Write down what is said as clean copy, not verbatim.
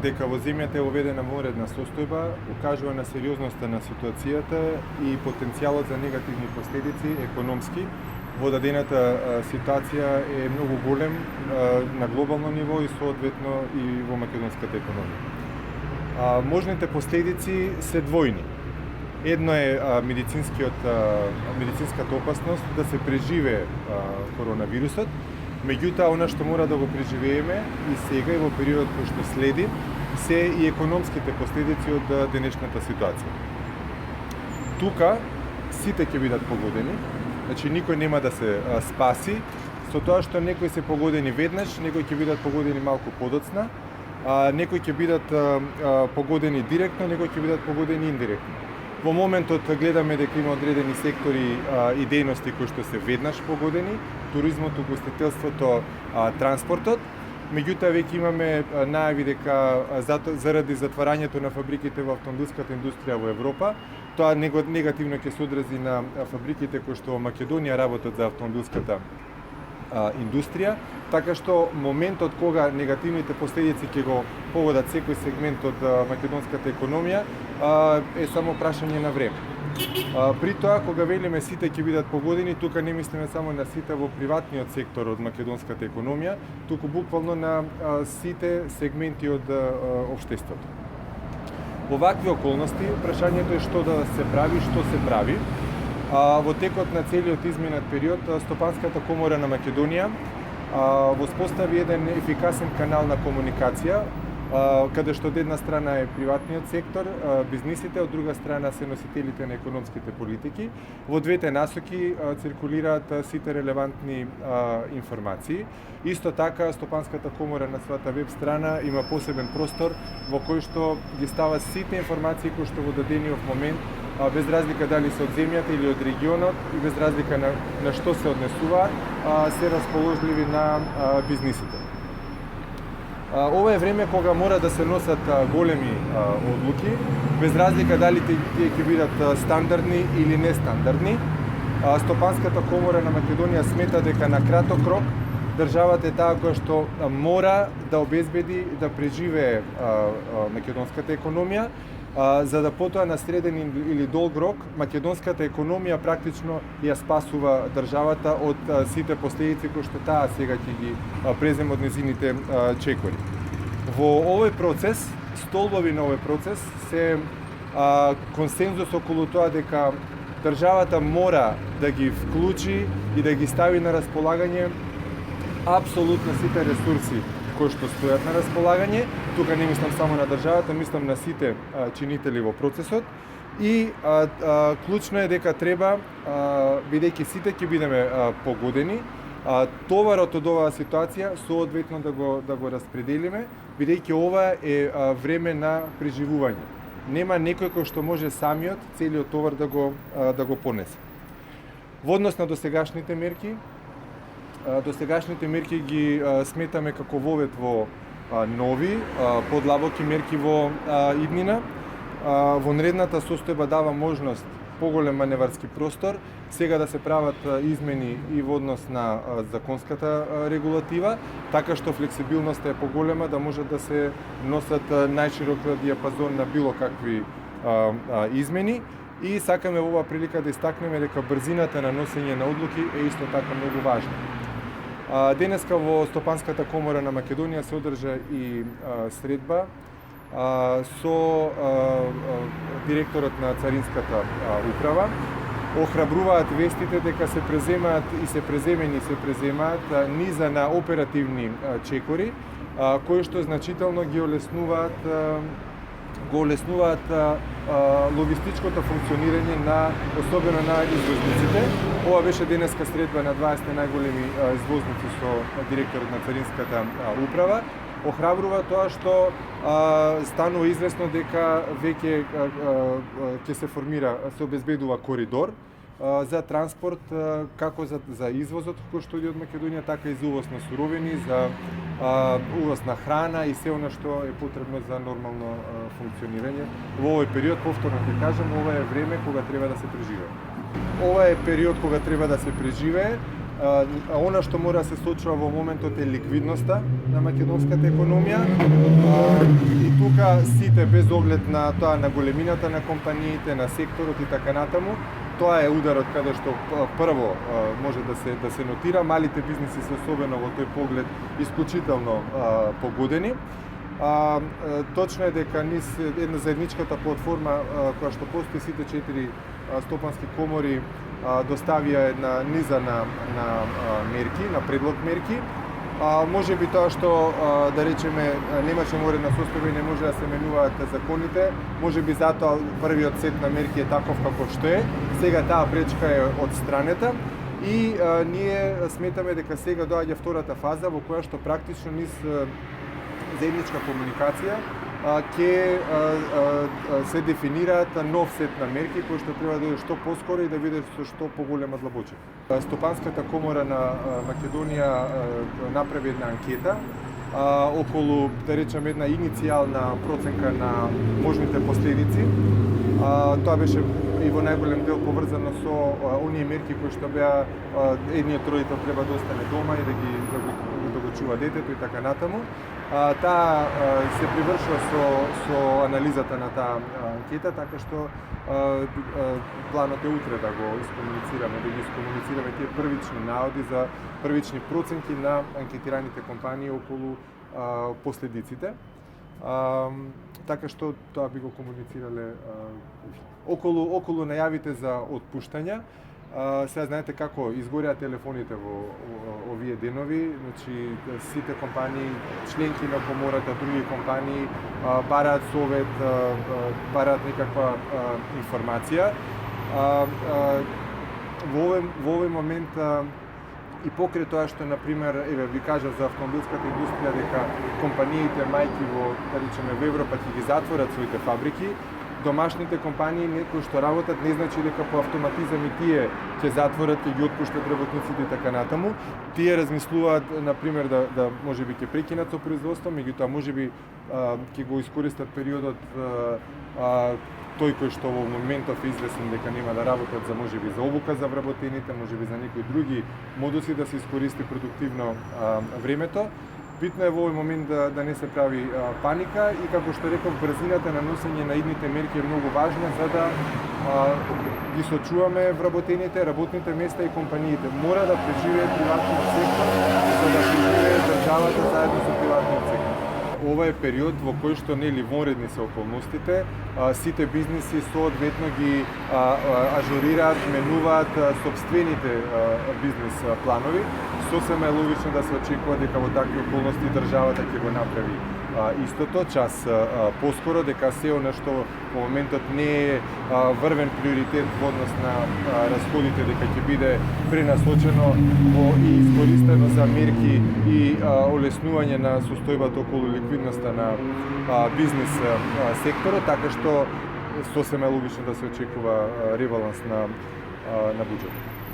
дека во земјата е уведена вонредна состојба, укажува на сериозноста на ситуацијата и потенцијалот за негативни последици економски. Во дадената ситуација е многу голем на глобално ниво и соодветно и во македонската економија. Можните последици се двојни. Едно е медицинската опасност да се преживее коронавирусот, меѓутоа она што мора да го преживееме и сега и во периодот кој што следи се и економските последици од денешната ситуација. Тука сите ќе бидат погодени, значи никој нема да се спаси, со тоа што некои се погодени веднаш, некои ќе бидат погодени малку подоцна, некои ќе бидат погодени директно, некои ќе бидат погодени индиректно. Во моментот гледаме дека има одредени сектори и дејности кои што се веднаш погодени, туризмот, угостителството, транспортот. Меѓутоа веќе имаме најави дека заради затварањето на фабриките во автомобилската индустрија во Европа, тоа негативно ќе се одрази на фабриките кои што во Македонија работат за автомобилската индустрија, така што моментот кога негативните последици ќе го погодат секој сегмент од македонската економија е само прашање на време. При тоа, кога велиме сите ќе бидат погодени, тука не мислиме само на сите во приватниот сектор од македонската економија, туку буквално на сите сегменти од општеството. Во вакви околности, прашањето е што да се прави, што се прави. Во текот на целиот изминат период, Стопанската комора на Македонија воспостави еден ефикасен канал на комуникација, каде што од една страна е приватниот сектор, бизнисите, од друга страна се носителите на економските политики. Во двете насоки циркулираат сите релевантни информации. Исто така, Стопанската комора на својата веб страна има посебен простор во кој што ги става сите информации кои што во дадениот момент, без разлика дали се од земјата или од регионот и без разлика на што се однесуваат, се расположливи на бизнисите. Ова е време кога мора да се носат големи одлуки, без разлика дали тие ќе бидат стандардни или нестандардни. Стопанската комора на Македонија смета дека на краток рок државата е таа која што мора да обезбеди да преживее македонската економија, за да потоа на среден или долг рок македонската економија практично ја спасува државата од сите последици кои што таа сега ќе ги преземе од незините чекори. Во овој процес, столбови на овој процес се консензус околу тоа дека државата мора да ги вклучи и да ги стави на располагање апсолутно сите ресурси кои што стојат на располагање. Тука не мислам само на државата, мислам на сите чинители во процесот. И клучно е дека треба, бидејќи сите ќе бидеме погодени, товарот од оваа ситуација соодветно да го распределиме, бидејќи ова е време на преживување. Нема некој кој што може самиот целиот товар да го понесе. Во однос на досегашните мерки ги сметаме како вовед во нови, подлабоки мерки во иднина. Вонредната состојба дава можност поголем маневарски простор, сега да се прават измени и во однос на законската регулатива, така што флексибилноста е поголема да може да се носат најширок диапазон на било какви измени. И сакаме во оваа прилика да истакнеме дека брзината на носење на одлуки е исто така многу важна. Денеска во Стопанската комора на Македонија се одржа и средба со директорот на Царинската управа. Охрабруваат вестите дека се преземаат низа на оперативни чекори, кои што значително ги олеснуваат логистичкото функционирање особено на извозниците. Ова беше денеска средба на 20 најголеми извозници со директорот на Царинската управа. Охрабрува тоа што станува известно дека веќе ќе се обезбедува коридор за транспорт како за извозот кој што иде од Македонија, така и за увоз на суровини, за увоз на храна и се она што е потребно за нормално функционирање. Во овој период, повторно ќе кажам, ова е време кога треба да се преживее. Ова е период кога треба да се преживее. Она што мора да се случува во моментот е ликвидноста на македонската економија и сите без оглед на тоа, на големината на компаниите, на секторот и така натаму. Тоа е ударот каде што прво може да се нотира. Малите бизниси се особено во тој поглед исклучително погодени. Точно е дека низ една заедничката платформа која што постои, сите 4 стопански комори доставија една низа на мерки, на предлог мерки. Може би тоа што, да речеме, немаше уредна состојба и не може да се менуваат законите, може би затоа првиот сет на мерки е таков како што е. Сега таа пречка е отстранета и ние сметаме дека сега доаѓа втората фаза во која што практично низ заедничка комуникација ќе се дефинираат нов сет на мерки кои што треба да дојде што поскоро и да биде со што поголема длабочина. Стопанската комора на Македонија направи една анкета околу, да речем, една иницијална проценка на можните последици. Тоа беше и во најголем дел поврзано со оние мерки кои што беа едниот родител треба да остане дома и да го чува детето и така натаму. Таа се привршува со анализата на таа анкета, така што планот е утре да го искомуницираме, тие првични наоди за првични проценки на анкетираните компании околу последиците. Така што тоа би го комуницирале околу најавите за отпуштања. Сега знаете како изгореа телефоните во овие денови, значи сите компании, членки на комората, други компании бараат совет, бараат некаква информација. Во овој момент и покрај тоа што, например, ви кажав за автомобилската индустрија, дека компаниите мајки во, да речеме, во Европа ќе ги затворат своите фабрики, домашните компании кои што работат не значи дека по автоматизам и тие ќе затворат и ги отпуштат работниците и така натаму. Тие размислуваат, например, да можеби ќе прекинат со производство, меѓутоа можеби ќе го искористат периодот тој кој што во моментов е известен дека нема да работат за можеби за обука за вработените, можеби за некои други модуси да се искористи продуктивно времето. Битно е во овој момент да не се прави паника и, како што реков, брзината на носење на идните мерки е многу важна за да ги сочуваме вработените, работните места и компаниите. Мора да преживее приватниот сектор за да преживее државата заедно со приватниот сектор. Ова е период во кој што нели вонредни се околностите, сите бизниси соодветно ги ажурираат, менуваат сопствените бизнис планови. Сосема е логично да се очекува дека во такви околности државата ќе го направи истото, час поскоро, дека се она што во моментот не е врвен приоритет во однос на расходите, дека ќе биде пренасочено и искористено за мерки и олеснување на состојбата околу ликвидноста на бизнис секторот, така што сосема е логично да се очекува ребаланс на буџетот.